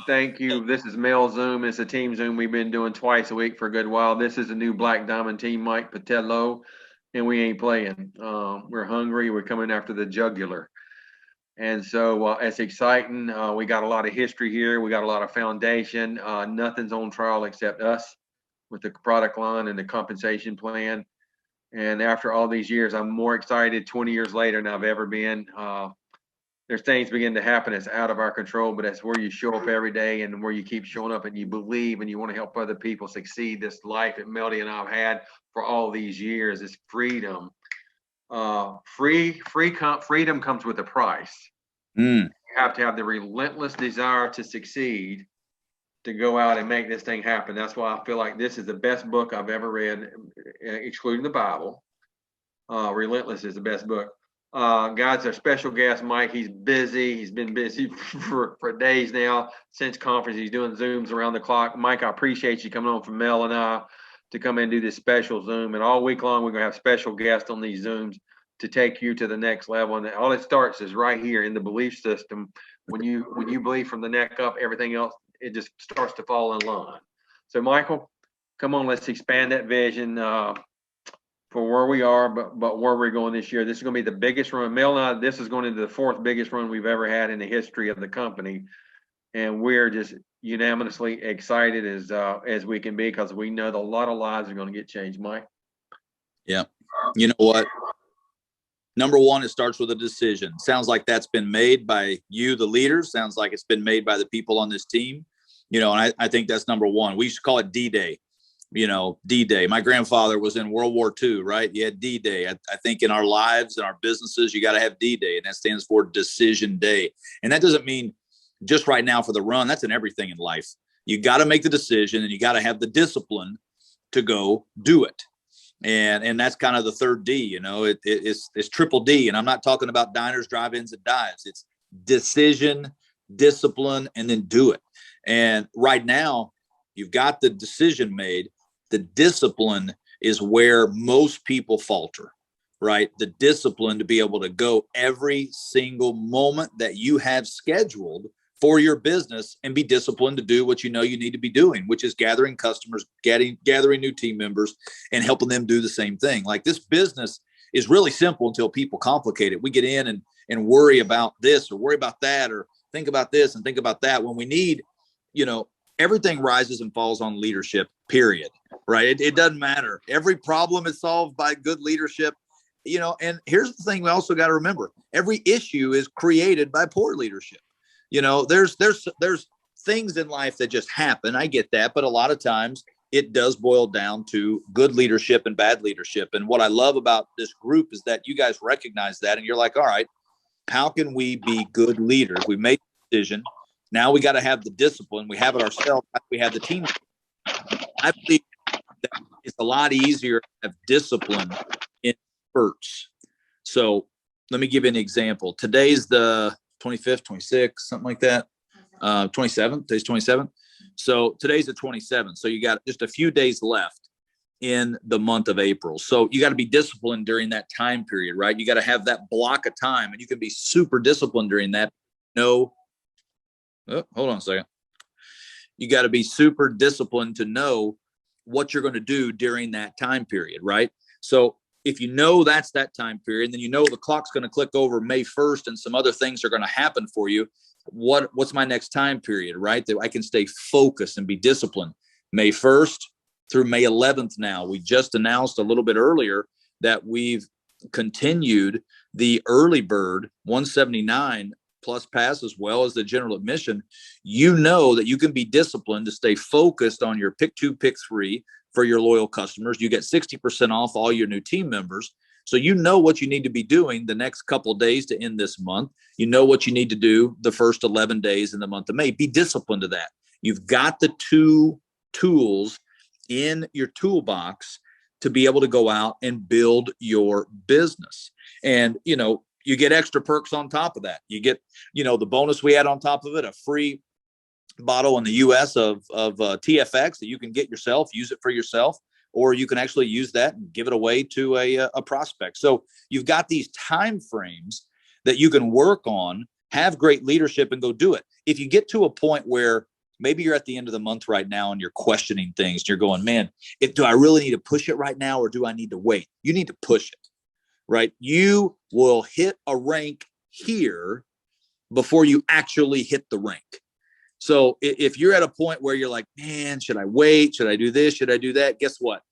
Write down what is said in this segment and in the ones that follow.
Thank you. This is Mel Zoom. It's a team Zoom we've been doing twice a week for a good while. This is a new Black Diamond team, Mike Patello, and we ain't playing. We're hungry. We're coming after the jugular. And so it's exciting. We got a lot of history here. We got a lot of foundation. Nothing's on trial except us with the product line and the compensation plan. And after all these years, I'm more excited 20 years later than I've ever been. There's things begin to happen that's out of our control, but that's where you show up every day and where you keep showing up and you believe and you want to help other people succeed. This life that Melody and I've had for all these years is freedom. Freedom comes with a price. You have to have the relentless desire to succeed, to go out and make this thing happen. That's why I feel like this is the best book I've ever read, excluding the Bible. Relentless is the best book. Guys, our special guest, Mike, he's busy. He's been busy for days now since conference. He's doing Zooms around the clock. Mike, I appreciate you coming on from Mel and I to come in and do this special Zoom. And all week long, we're going to have special guests on these Zooms to take you to the next level. And all it starts is right here in the belief system. When you believe from the neck up, everything else, it just starts to fall in line. So, Michael, come on, let's expand that vision for where we are, but where we're going this year. This is going to be the biggest run. Mel and I, this is going into the fourth biggest run we've ever had in the history of the company, and we're just unanimously excited as we can be because we know that a lot of lives are going to get changed. Mike. Yeah, you know what? Number one, it starts with a decision. Sounds like that's been made by you, the leaders. Sounds like it's been made by the people on this team. You know, and I think that's number one. We used to call it D-Day. You know, D-Day. My grandfather was in World War II, right? You had D-Day. I think in our lives and our businesses, you got to have D-Day, and that stands for Decision Day. And that doesn't mean just right now for the run. That's in everything in life. You got to make the decision, and you got to have the discipline to go do it. And that's kind of the third D. You know, it's triple D. And I'm not talking about diners, drive-ins, and dives. It's decision, discipline, and then do it. And right now, you've got the decision made. The discipline is where most people falter, right? The discipline to be able to go every single moment that you have scheduled for your business and be disciplined to do what you know you need to be doing, which is gathering customers, gathering new team members, and helping them do the same thing. Like, this business is really simple until people complicate it. We get in and worry about this or worry about that or think about this and think about that when we need, you know, everything rises and falls on leadership, period. Right. It doesn't matter. Every problem is solved by good leadership, you know, and here's the thing we also got to remember. Every issue is created by poor leadership. You know, there's things in life that just happen. I get that. But a lot of times it does boil down to good leadership and bad leadership. And what I love about this group is that you guys recognize that. And you're like, all right, how can we be good leaders? We made the decision. Now we got to have the discipline. We have it ourselves. We have the team. I believe that it's a lot easier to have discipline in spurts. So let me give you an example. Today's the 25th, 26th, something like that. 27th. Today's 27th. So today's the 27th. So you got just a few days left in the month of April. So you got to be disciplined during that time period, right? You got to have that block of time, and you can be super disciplined during that. No. Oh, hold on a second. You got to be super disciplined to know what you're going to do during that time period, right? So if you know that's that time period, then you know the clock's going to click over May 1st and some other things are going to happen for you. What's my next time period, right? That I can stay focused and be disciplined. May 1st through May 11th now. We just announced a little bit earlier that we've continued the early bird 179 plus pass as well as the general admission. You know that you can be disciplined to stay focused on your pick 2, pick 3 for your loyal customers. You get 60% off all your new team members. So you know what you need to be doing the next couple of days to end this month. You know what you need to do the first 11 days in the month of May. Be disciplined to that. You've got the 2 tools in your toolbox to be able to go out and build your business. And, you know, you get extra perks on top of that. You get, you know, the bonus we had on top of it, a free bottle in the US of TFX that you can get yourself, use it for yourself, or you can actually use that and give it away to a prospect. So you've got these time frames that you can work on, have great leadership, and go do it. If you get to a point where maybe you're at the end of the month right now and you're questioning things. You're going, man, do I really need to push it right now, or do I need to wait? You need to push it, right? You will hit a rank here before you actually hit the rank. So if you're at a point where you're like, man, should I wait? Should I do this? Should I do that? Guess what?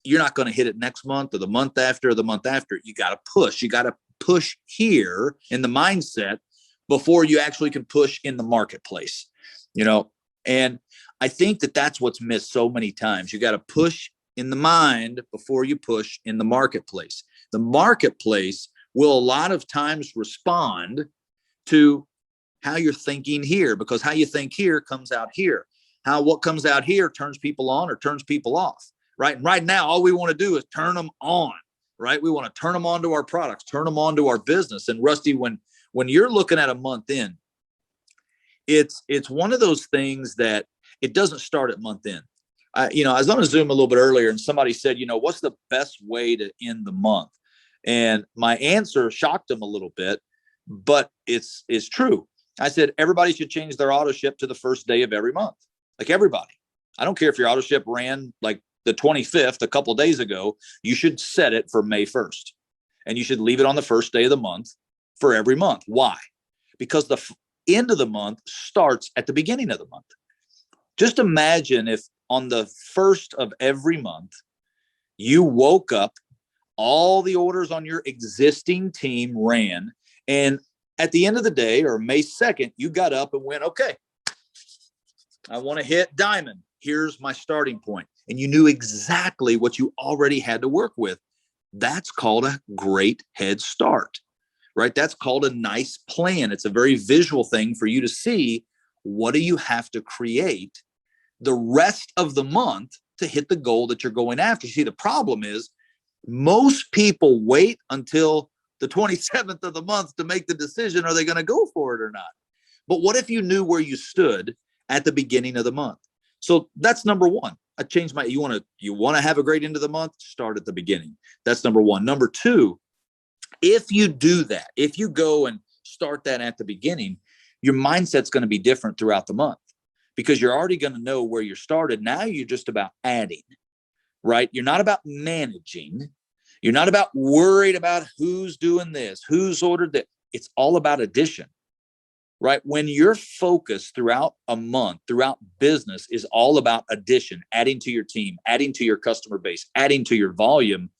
You're not going to hit it next month or the month after or the month after. You got to push. You got to push here in the mindset before you actually can push in the marketplace, and I think that that's what's missed so many times. You got to push in the mind before you push in the marketplace. The marketplace will a lot of times respond to how you're thinking here, because how you think here comes out here. What comes out here turns people on or turns people off, right? And right now, all we want to do is turn them on, right? We want to turn them on to our products, turn them on to our business. And Rusty, when you're looking at a month in, it's one of those things that it doesn't start at month end. I was on a Zoom a little bit earlier, and somebody said, what's the best way to end the month? And my answer shocked them a little bit, but it's true. I said, everybody should change their auto ship to the first day of every month. Like everybody. I don't care if your auto ship ran like the 25th a couple of days ago, you should set it for May 1st. And you should leave it on the first day of the month for every month. Why? Because the end of the month starts at the beginning of the month. Just imagine if on the first of every month, you woke up, all the orders on your existing team ran, and at the end of the day, or May 2nd, you got up and went, okay, I want to hit diamond. Here's my starting point. And you knew exactly what you already had to work with. That's called a great head start, right? That's called a nice plan. It's a very visual thing for you to see, what do you have to create the rest of the month to hit the goal that you're going after. You see, the problem is most people wait until the 27th of the month to make the decision, are they going to go for it or not? But what if you knew where you stood at the beginning of the month? So that's number one. I changed you want to have a great end of the month, start at the beginning. That's number one. Number two, if you do that, if you go and start that at the beginning, your mindset's going to be different throughout the month, because you're already going to know where you started. Now you're just about adding, right? You're not about managing. You're not about worried about who's doing this, who's ordered that. It's all about addition, right? When your focus throughout a month, throughout business is all about addition, adding to your team, adding to your customer base, adding to your volume,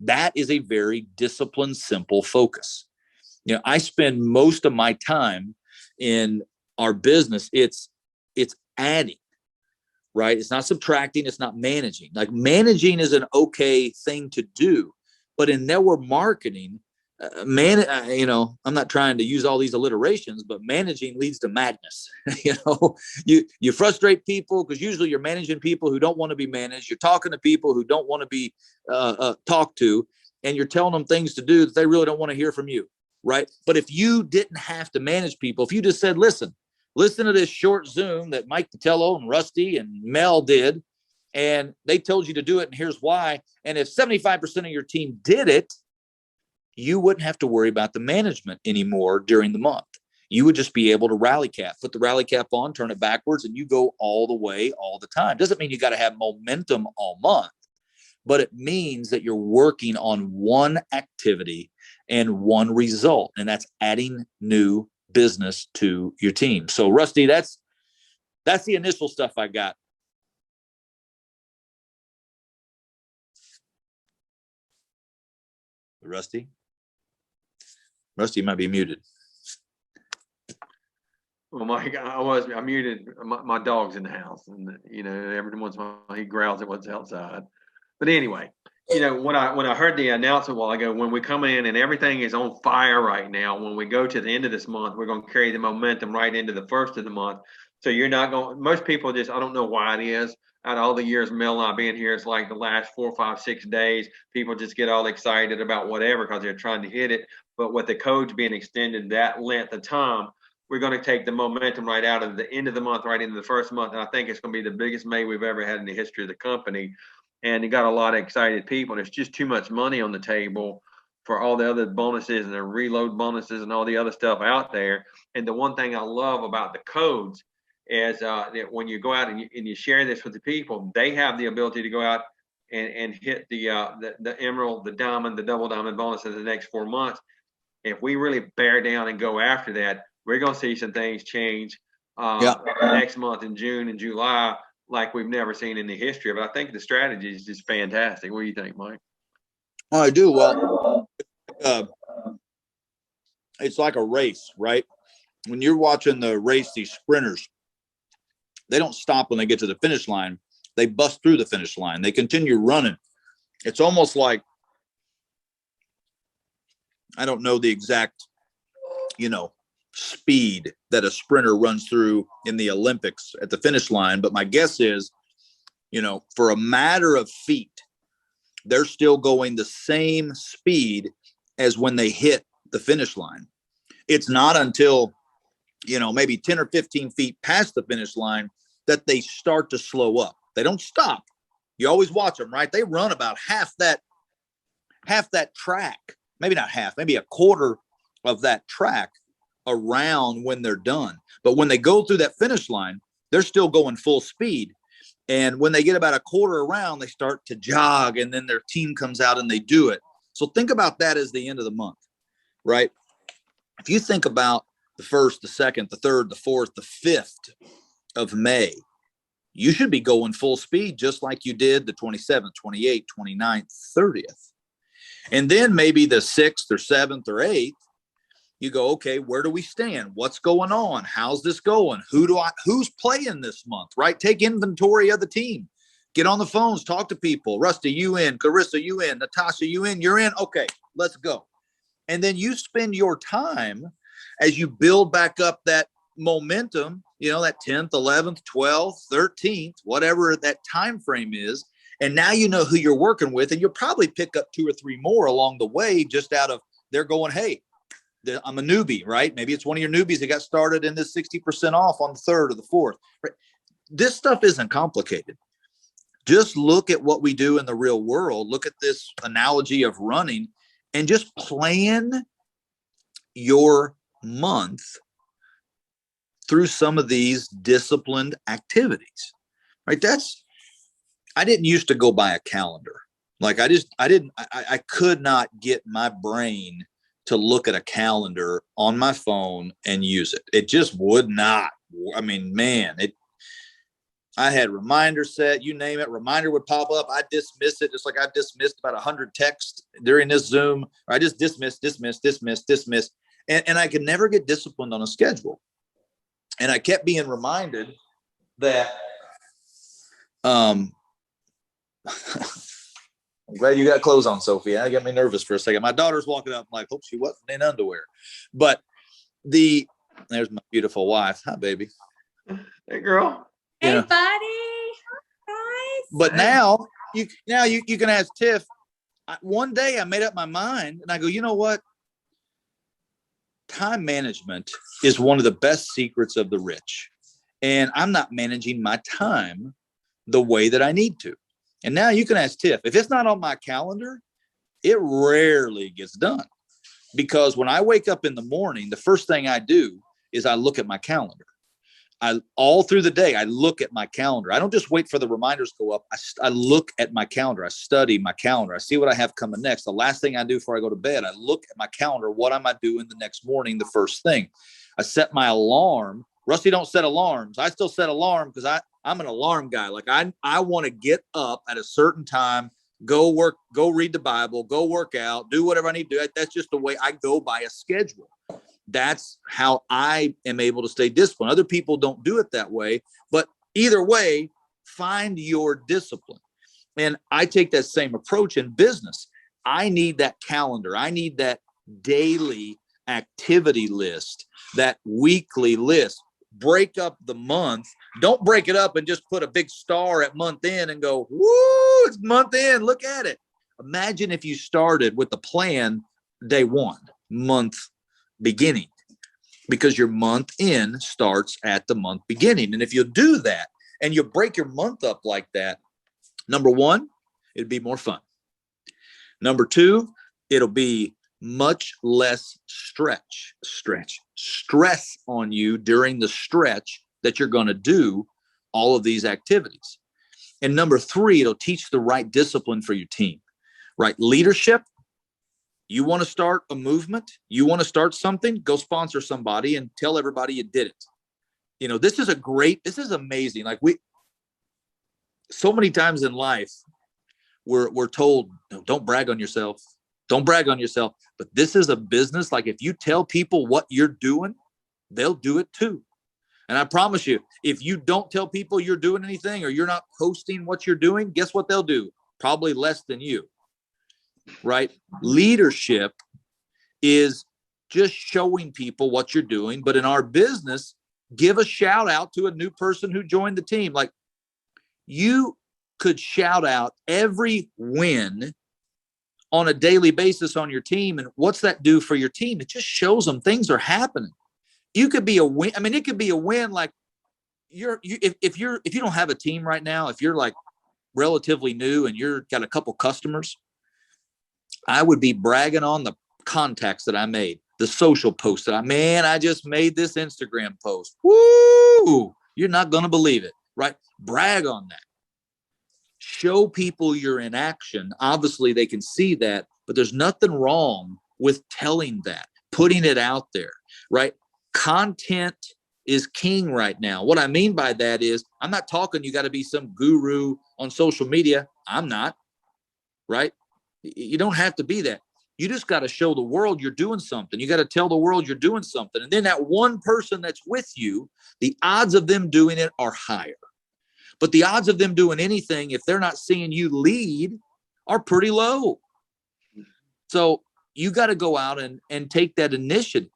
that is a very disciplined, simple focus. I spend most of my time in our business. It's adding, right? It's not subtracting. It's not managing. Like, managing is an okay thing to do, but in network marketing, I'm not trying to use all these alliterations, but managing leads to madness. You frustrate people because usually you're managing people who don't want to be managed. You're talking to people who don't want to be talked to, and you're telling them things to do that they really don't want to hear from you, right? But if you didn't have to manage people, if you just said, listen to this short Zoom that Mike Patello and Rusty and Mel did, and they told you to do it, and here's why. And if 75% of your team did it, you wouldn't have to worry about the management anymore during the month. You would just be able to rally cap, put the rally cap on, turn it backwards, and you go all the way, all the time. Doesn't mean you got to have momentum all month, but it means that you're working on one activity and one result, and that's adding new business to your team. So, Rusty, that's the initial stuff I got. Rusty, you might be muted. Well, Mike, I muted. My dog's in the house, and every once in a while he growls at what's outside. But anyway, when I heard the announcement a while ago, when we come in and everything is on fire right now, when we go to the end of this month, we're going to carry the momentum right into the first of the month. So you're not going. Most people just, I don't know why it is. Out of all the years Mel and I being here, it's like the last 4, 5, 6 days, people just get all excited about whatever because they're trying to hit it. But with the codes being extended that length of time, we're going to take the momentum right out of the end of the month, right into the first month. And I think it's going to be the biggest May we've ever had in the history of the company. And you got a lot of excited people. There's just too much money on the table for all the other bonuses and the reload bonuses and all the other stuff out there. And the one thing I love about the codes is that when you go out and you share this with the people, they have the ability to go out and hit the emerald, the diamond, the double diamond bonus in the next 4 months. If we really bear down and go after that, we're going to see some things change next month in June and July like we've never seen in the history of it. I think the strategy is just fantastic. What do you think, Mike? Oh, I do. Well, it's like a race, right? When you're watching the race, these sprinters, they don't stop when they get to the finish line. They bust through the finish line. They continue running. It's almost like, I don't know the exact, speed that a sprinter runs through in the Olympics at the finish line. But my guess is, for a matter of feet, they're still going the same speed as when they hit the finish line. It's not until, maybe 10 or 15 feet past the finish line that they start to slow up. They don't stop. You always watch them, right? They run about half that track, maybe not half, maybe a quarter of that track around when they're done. But when they go through that finish line, they're still going full speed. And when they get about a quarter around, they start to jog, and then their team comes out and they do it. So think about that as the end of the month, right? If you think about the 1st, the 2nd, the 3rd, the 4th, the 5th of May, you should be going full speed just like you did the 27th, 28th, 29th, 30th. And then maybe the 6th or 7th or 8th, you go, okay, where do we stand? What's going on? How's this going? Who's playing this month, right? Take inventory of the team. Get on the phones, talk to people. Rusty, you in? Carissa, you in? Natasha, you in? You're in? Okay, let's go. And then you spend your time as you build back up that momentum, that 10th, 11th, 12th, 13th, whatever that time frame is. And now you know who you're working with, and you'll probably pick up 2 or 3 more along the way, just out of they're going, hey, I'm a newbie, right? Maybe it's one of your newbies that got started in this 60% off on the 3rd or the 4th. Right? This stuff isn't complicated. Just look at what we do in the real world. Look at this analogy of running and just plan your month through some of these disciplined activities, right? I didn't used to go by a calendar. Like I could not get my brain to look at a calendar on my phone and use it. It just would not. I mean, man, I had reminders set, you name it, reminder would pop up. I dismiss it, just like I dismissed about 100 texts during this Zoom. I just dismiss. And I could never get disciplined on a schedule. And I kept being reminded that, I'm glad you got clothes on, Sophie. That got me nervous for a second. My daughter's walking up, I'm like, hope she wasn't in underwear. But there's my beautiful wife. Hi, baby. Hey, girl. Hey, buddy. Hi. But now you can ask Tiff. One day I made up my mind, and I go, you know what? Time management is one of the best secrets of the rich, and I'm not managing my time the way that I need to. And now you can ask Tiff, if it's not on my calendar, it rarely gets done, because when I wake up in the morning, the first thing I do is I look at my calendar. All through the day, I look at my calendar. I don't just wait for the reminders to go up. I look at my calendar. I study my calendar. I see what I have coming next. The last thing I do before I go to bed, I look at my calendar. What am I doing the next morning? The first thing. I set my alarm. Rusty don't set alarms. I still set alarm because I'm an alarm guy. Like I want to get up at a certain time, go work, go read the Bible, go work out, do whatever I need to do. That's just the way I go by a schedule. That's how I am able to stay disciplined. Other people don't do it that way, but either way, find your discipline. And I take that same approach in business. I need that calendar. I need that daily activity list, that weekly list. Break up the month. Don't break it up and just put a big star at month end and go, woo, it's month end. Look at it. Imagine if you started with the plan day one, month beginning, because your month end starts at the month beginning. And if you do that and you break your month up like that, number one, it'd be more fun. Number two, it'll be much less stress on you during the stretch that you're going to do all of these activities. And number 3, it'll teach the right discipline for your team, right? Leadership. You want to start a movement, you want to start something, go sponsor somebody and tell everybody you did it. You know, this is amazing. Like so many times in life, we're told, no, don't brag on yourself. Don't brag on yourself. But this is a business. Like if you tell people what you're doing, they'll do it too. And I promise you, if you don't tell people you're doing anything or you're not posting what you're doing, guess what they'll do? Probably less than you. Right? Leadership is just showing people what you're doing. But in our business, give a shout out to a new person who joined the team. Like you could shout out every win on a daily basis on your team. And what's that do for your team? It just shows them things are happening. You could be a win. I mean, it could be a win. Like if you don't have a team right now, if you're like relatively new and you're got a couple customers, I would be bragging on the contacts that I made, the social posts that I just made this Instagram post. Woo! You're not going to believe it, right? Brag on that. Show people you're in action. Obviously, they can see that, but there's nothing wrong with telling that, putting it out there, right? Content is king right now. What I mean by that is I'm not talking you got to be some guru on social media. I'm not, right? You don't have to be that. You just got to show the world you're doing something. You got to tell the world you're doing something. And then that one person that's with you, the odds of them doing it are higher. But the odds of them doing anything, if they're not seeing you lead, are pretty low. So you got to go out and take that initiative.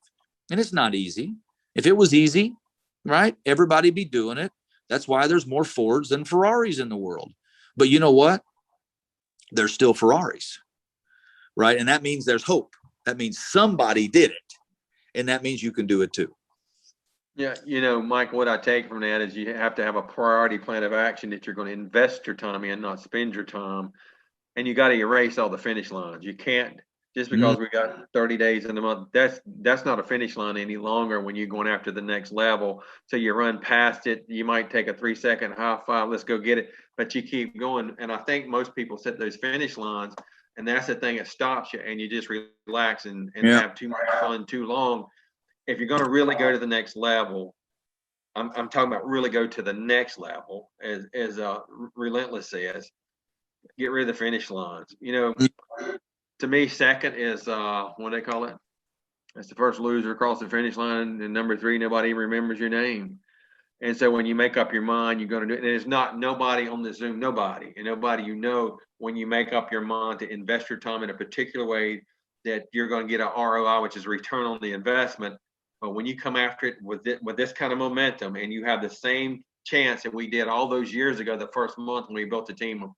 And it's not easy. If it was easy, right, everybody'd be doing it. That's why there's more Fords than Ferraris in the world. But you know what? There's still Ferraris, right? And that means there's hope. That means somebody did it. And that means you can do it too. Yeah, you know, Mike, what I take from that is you have to have a priority plan of action that you're going to invest your time in, not spend your time. And you got to erase all the finish lines. You can't, just because we got 30 days in the month, that's not a finish line any longer when you're going after the next level. So you run past it. You might take a 3-second high five, let's go get it, but you keep going. And I think most people set those finish lines, and that's the thing that stops you, and you just relax and have too much fun too long. If you're going to really go to the next level, I'm talking about really go to the next level, as Relentless says, get rid of the finish lines. You know, to me, second is what do they call it? That's the first loser across the finish line, and number 3, nobody remembers your name. And so when you make up your mind, you're going to do it. And it's not nobody on the Zoom, nobody, and nobody you know. When you make up your mind to invest your time in a particular way, that you're going to get a ROI, which is return on the investment. But when you come after it with this kind of momentum, and you have the same chance that we did all those years ago, the first month when we built a team of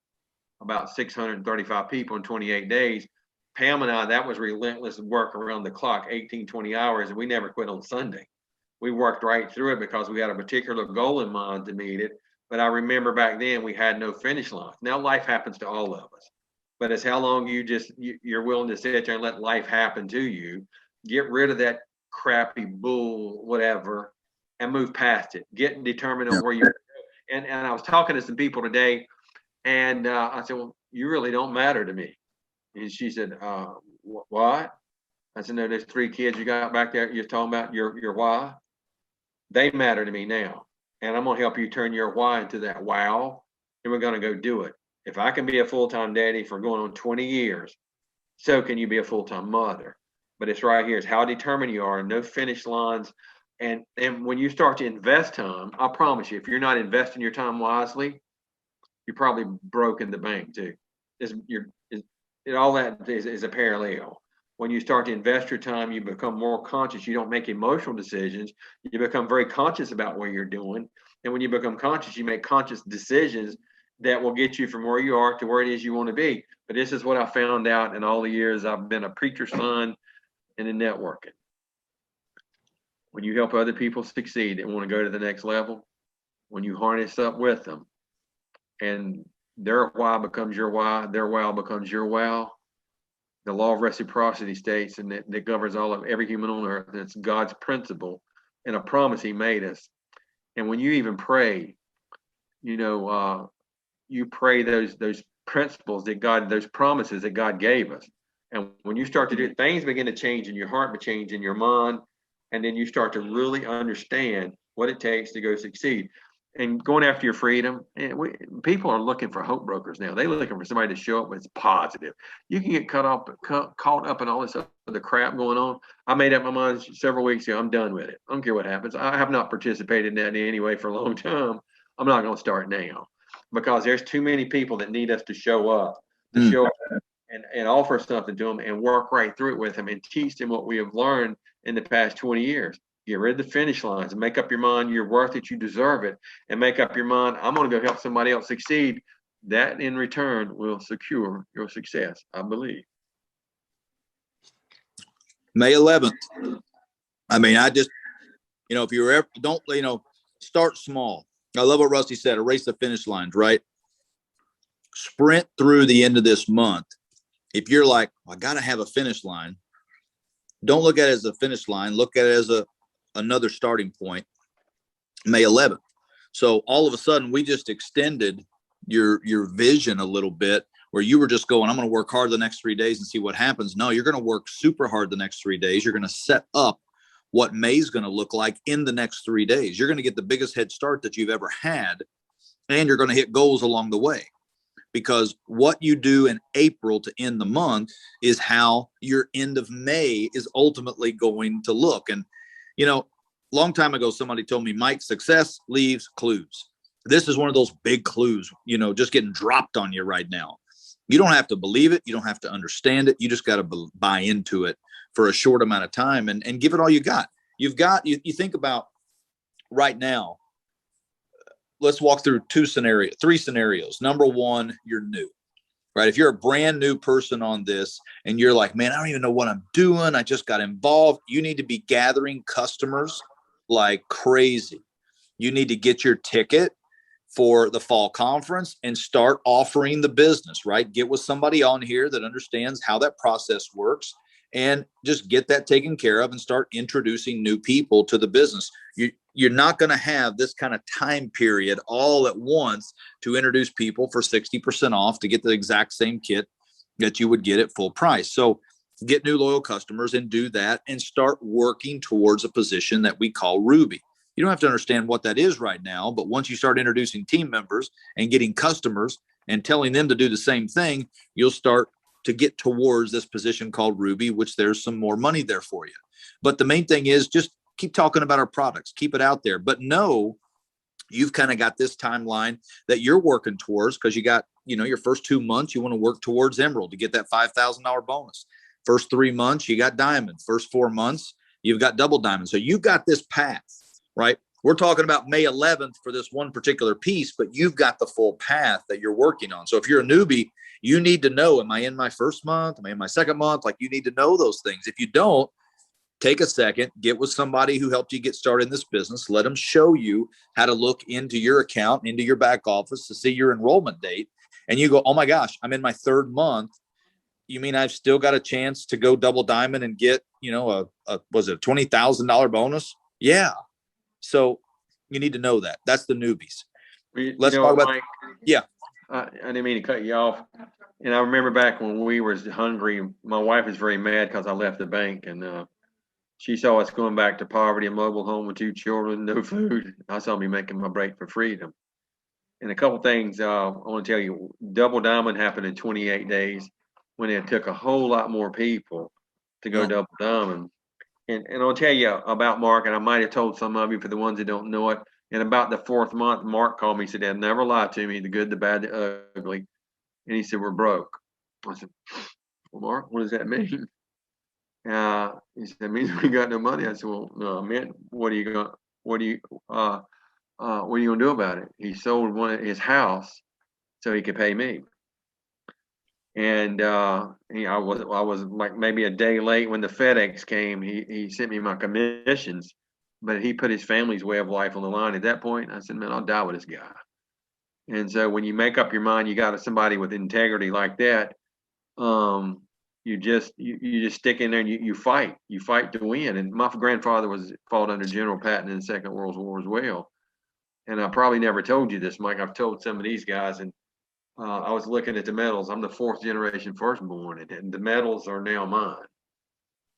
about 635 people in 28 days, Pam and I, that was relentless work around the clock, 18, 20 hours, and we never quit on Sunday. We worked right through it because we had a particular goal in mind to meet it. But I remember back then we had no finish line. Now life happens to all of us, but it's how long you're willing to sit there and let life happen to you. Get rid of that crappy bull, whatever, and move past it. Get determined on where you're. And I was talking to some people today, and I said, well, you really don't matter to me. And she said, what? I said, no, there's 3 kids you got back there. You're talking about your why. They matter to me now. And I'm going to help you turn your why into that wow. And we're going to go do it. If I can be a full-time daddy for going on 20 years, so can you be a full-time mother. But it's right here. It's how determined you are. No finish lines. And when you start to invest time, I promise you, if you're not investing your time wisely, you're probably broke in the bank too. All that is a parallel. When you start to invest your time, you become more conscious. You don't make emotional decisions. You become very conscious about what you're doing. And when you become conscious, you make conscious decisions that will get you from where you are to where it is you want to be. But this is what I found out in all the years I've been a preacher's son and in networking. When you help other people succeed and want to go to the next level, when you harness up with them, and their why becomes your why, their wow becomes your wow, the law of reciprocity states, and that governs all of every human on earth. And it's God's principle and a promise he made us. And when you even pray, you pray those principles that God, those promises that God gave us. And when you start to do it, things begin to change in your heart, but change in your mind. And then you start to really understand what it takes to go succeed. And going after your freedom, and people are looking for hope brokers now. They're looking for somebody to show up with positive. You can get caught up in all this other crap going on. I made up my mind several weeks ago. I'm done with it. I don't care what happens. I have not participated in that in any way for a long time. I'm not going to start now because there's too many people that need us to show up, show up and offer something to them and work right through it with them and teach them what we have learned in the past 20 years. Get rid of the finish lines and make up your mind you're worth it, you deserve it, and make up your mind I'm going to go help somebody else succeed. That in return will secure your success, I believe. May 11th. I mean, I just, if you're ever, don't, start small. I love what Rusty said, erase the finish lines, right? Sprint through the end of this month. If you're like, I got to have a finish line, don't look at it as a finish line. Look at it as another starting point, May 11th. So all of a sudden we just extended your vision a little bit where you were just going, I'm going to work hard the next 3 days and see what happens. No, you're going to work super hard the next 3 days. You're going to set up what May's going to look like in the next 3 days. You're going to get the biggest head start that you've ever had. And you're going to hit goals along the way. Because what you do in April to end the month is how your end of May is ultimately going to look. And, long time ago, somebody told me, Mike, success leaves clues. This is one of those big clues, just getting dropped on you right now. You don't have to believe it. You don't have to understand it. You just got to buy into it for a short amount of time and give it all you got. You think about right now. Let's walk through three scenarios. Number one, you're new, right? If you're a brand new person on this and you're like, man, I don't even know what I'm doing. I just got involved. You need to be gathering customers like crazy. You need to get your ticket for the fall conference and start offering the business, right? Get with somebody on here that understands how that process works and just get that taken care of and start introducing new people to the business. You're not going to have this kind of time period all at once to introduce people for 60% off to get the exact same kit that you would get at full price. So get new loyal customers and do that and start working towards a position that we call Ruby. You don't have to understand what that is right now, but once you start introducing team members and getting customers and telling them to do the same thing, you'll start to get towards this position called Ruby, which there's some more money there for you. But the main thing is just keep talking about our products, keep it out there, but know you've kind of got this timeline that you're working towards because you got, your first 2 months, you want to work towards Emerald to get that $5,000 bonus. First 3 months, you got Diamond. First 4 months, you've got Double Diamond. So you've got this path, right? We're talking about May 11th for this one particular piece, but you've got the full path that you're working on. So if you're a newbie, you need to know, am I in my first month? Am I in my second month? Like, you need to know those things. If you don't, take a second, get with somebody who helped you get started in this business. Let them show you how to look into your account, into your back office to see your enrollment date. And you go, oh my gosh, I'm in my third month. You mean I've still got a chance to go Double Diamond and get, was it a $20,000 bonus? Yeah. So you need to know that. That's the newbies. Let's talk about, Mike, yeah. I didn't mean to cut you off. And I remember back when we were hungry, my wife was very mad because I left the bank and she saw us going back to poverty, a mobile home with 2 children, no food. I saw me making my break for freedom. And a couple things I want to tell you. Double Diamond happened in 28 days when it took a whole lot more people to go Double Diamond. And I'll tell you about Mark, and I might have told some of you for the ones that don't know it. And about the 4th month, Mark called me and said, Dad, never lie to me, the good, the bad, the ugly. And he said, we're broke. I said, well, Mark, what does that mean? He said, it means we got no money. I said, well, no, I meant, what are you going to do about it? He sold his house so he could pay me. And I was like maybe a day late when the FedEx came. He sent me my commissions, but he put his family's way of life on the line. At that point, I said, man, I'll die with this guy. And so when you make up your mind, you got somebody with integrity like that. You just stick in there and you fight to win. And my grandfather fought under General Patton in the Second World War as well. And I probably never told you this, Mike. I've told some of these guys, and I was looking at the medals. I'm the 4th generation firstborn, and the medals are now mine.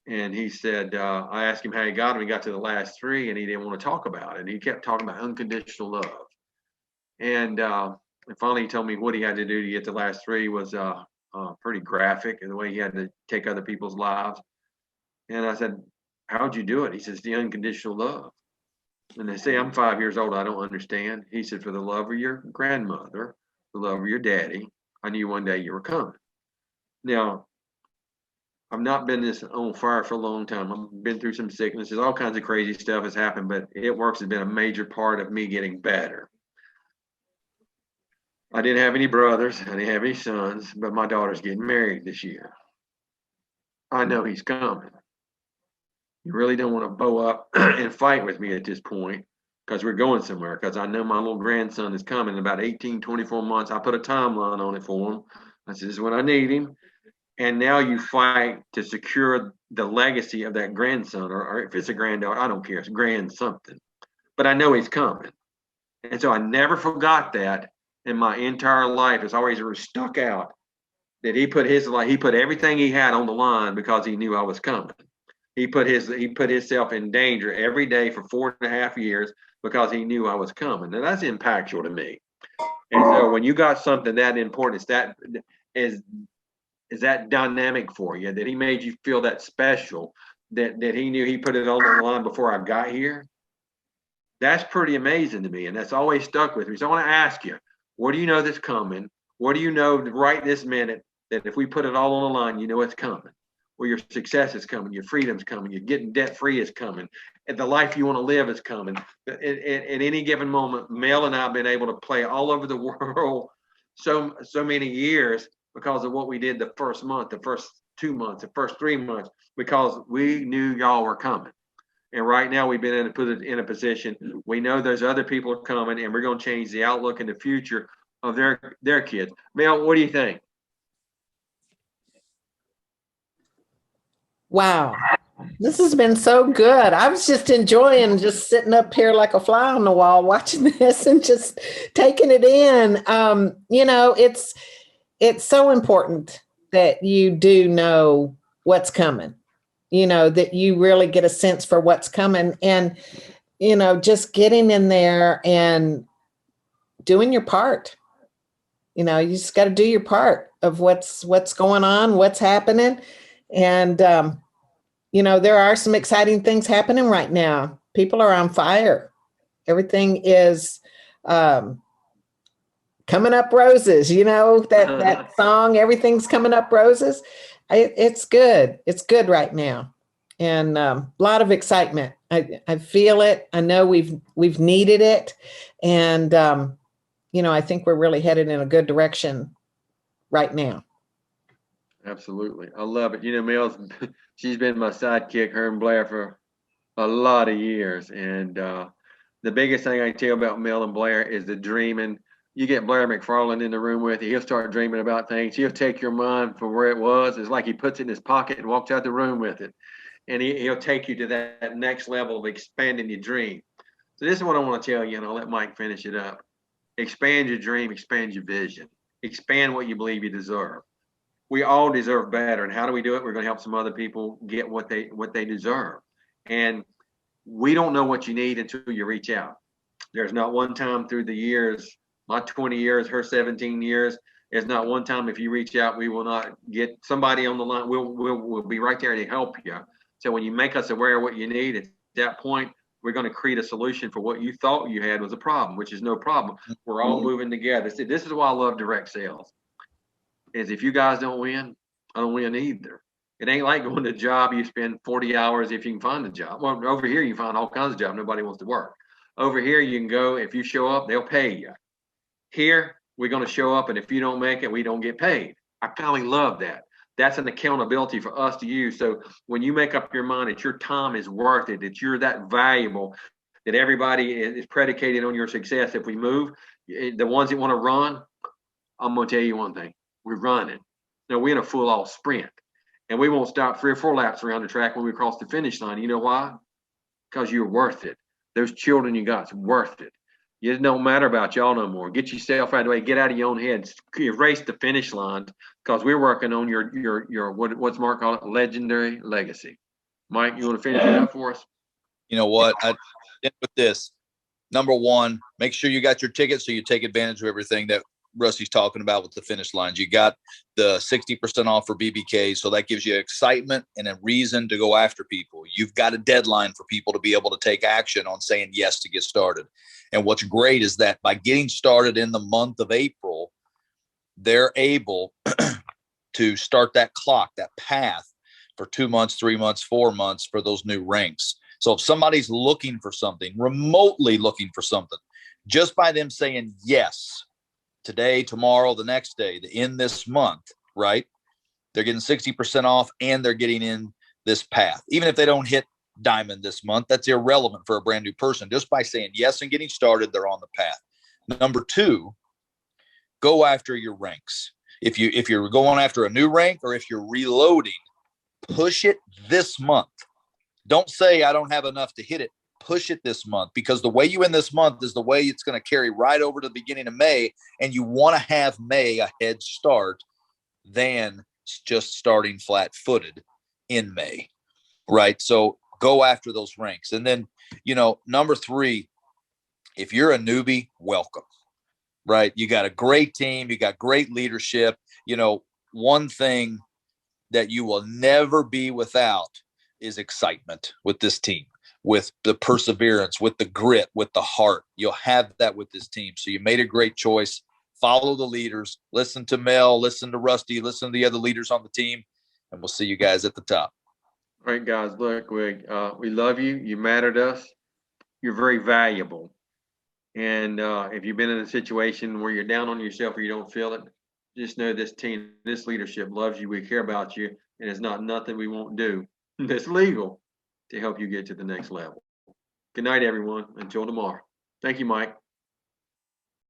And he said, I asked him how he got them. He got to the last 3, and he didn't want to talk about it. And he kept talking about unconditional love. And finally, he told me what he had to do to get the last 3 was pretty graphic, and the way he had to take other people's lives. And I said, how'd you do it? He says, the unconditional love. And they say, I'm 5 years old. I don't understand. He said, for the love of your grandmother, the love of your daddy, I knew one day you were coming. Now, I've not been this on fire for a long time. I've been through some sicknesses, all kinds of crazy stuff has happened, but It Works has been a major part of me getting better. I didn't have any brothers, I didn't have any sons, but my daughter's getting married this year. I know he's coming. You really don't want to bow up and fight with me at this point, because we're going somewhere, because I know my little grandson is coming in about 18, 24 months. I put a timeline on it for him. I said, this is when I need him. And now you fight to secure the legacy of that grandson, or if it's a granddaughter, I don't care, it's grand something. But I know he's coming. And so I never forgot that in my entire life. It's always stuck out that he put his life, he put everything he had on the line because he knew I was coming. He put himself in danger every day for 4.5 years because he knew I was coming. Now that's impactful to me. And so when you got something that important, is that dynamic for you, that he made you feel that special, that he knew he put it on the line before I got here? That's pretty amazing to me, and that's always stuck with me. So I want to ask you, what do you know that's coming? What do you know right this minute that if we put it all on the line, you know it's coming? Well, your success is coming, your freedom's coming, you're getting debt free is coming, and the life you want to live is coming. At any given moment, Mel and I have been able to play all over the world so many years because of what we did the first month, the first 2 months, the first 3 months, because we knew y'all were coming. And right now we've been in a position, we know there's other people are coming, and we're going to change the outlook and the future of their kids. Mel, what do you think? Wow, this has been so good. I was just enjoying just sitting up here like a fly on the wall watching this and just taking it in. It's so important that you do know what's coming, that you really get a sense for what's coming, and, just getting in there and doing your part. You just got to do your part of what's going on, what's happening. And, there are some exciting things happening right now. People are on fire. Everything is coming up roses, that song, everything's coming up roses. It's good. It's good right now. And a lot of excitement. I feel it. I know we've needed it. And, I think we're really headed in a good direction right now. Absolutely. I love it. Mel, she's been my sidekick, her and Blair, for a lot of years. And the biggest thing I can tell about Mel and Blair is the dreaming. You get Blair McFarland in the room with you, he'll start dreaming about things. He'll take your mind from where it was. It's like he puts it in his pocket and walks out the room with it. And he'll take you to that next level of expanding your dream. So this is what I want to tell you, and I'll let Mike finish it up. Expand your dream, expand your vision, expand what you believe you deserve. We all deserve better. And how do we do it? We're going to help some other people get what they deserve. And we don't know what you need until you reach out. There's not one time through the years, my 20 years, her 17 years, there's not one time if you reach out, we will not get somebody on the line. We'll be right there to help you. So when you make us aware of what you need, at that point, we're going to create a solution for what you thought you had was a problem, which is no problem. We're all moving together. See, this is why I love direct sales. Is if you guys don't win, I don't win either. It ain't like going to a job, you spend 40 hours if you can find a job. Well, over here, you find all kinds of jobs. Nobody wants to work. Over here, you can go, if you show up, they'll pay you. Here, we're going to show up, and if you don't make it, we don't get paid. I kind of love that. That's an accountability for us to use. So when you make up your mind that your time is worth it, that you're that valuable, that everybody is predicated on your success. If we move, the ones that want to run, I'm going to tell you one thing. We're running. Now, we're in a full-off sprint, and we won't stop 3 or 4 laps around the track when we cross the finish line. You know why? Because you're worth it. Those children you got's worth it. It don't matter about y'all no more. Get yourself out of the way. Get out of your own head. Erase the finish line because we're working on your what's Mark called it? Legendary legacy. Mike, you want to finish it up for us? You know what? I end with this. Number one, make sure you got your ticket so you take advantage of everything that Rusty's talking about with the finish lines. You got the 60% off for BBK, so that gives you excitement and a reason to go after people. You've got a deadline for people to be able to take action on saying yes to get started. And what's great is that by getting started in the month of April, they're able to start that clock, that path for 2 months, 3 months, 4 months for those new ranks. So if somebody's looking for something, remotely looking for something, just by them saying yes, today, tomorrow, the next day, in this month, right? They're getting 60% off and they're getting in this path. Even if they don't hit diamond this month, that's irrelevant for a brand new person. Just by saying yes and getting started, they're on the path. Number two, go after your ranks. If you're going after a new rank or if you're reloading, push it this month. Don't say I don't have enough to hit it. Push it this month, because the way you end this month is the way it's going to carry right over to the beginning of May. And you want to have May a head start than just starting flat footed in May. Right. So go after those ranks. And then, number three, if you're a newbie, welcome. Right. You got a great team. You got great leadership. One thing that you will never be without is excitement with this team, with the perseverance, with the grit, with the heart. You'll have that with this team. So you made a great choice. Follow the leaders. Listen to Mel, listen to Rusty, listen to the other leaders on the team, and we'll see you guys at the top. All right, guys, look, we love you. You matter to us. You're very valuable. And if you've been in a situation where you're down on yourself or you don't feel it, just know this team, this leadership loves you. We care about you. And it's not nothing we won't do that's legal to help you get to the next level. Good night, everyone. Until tomorrow. Thank you, Mike.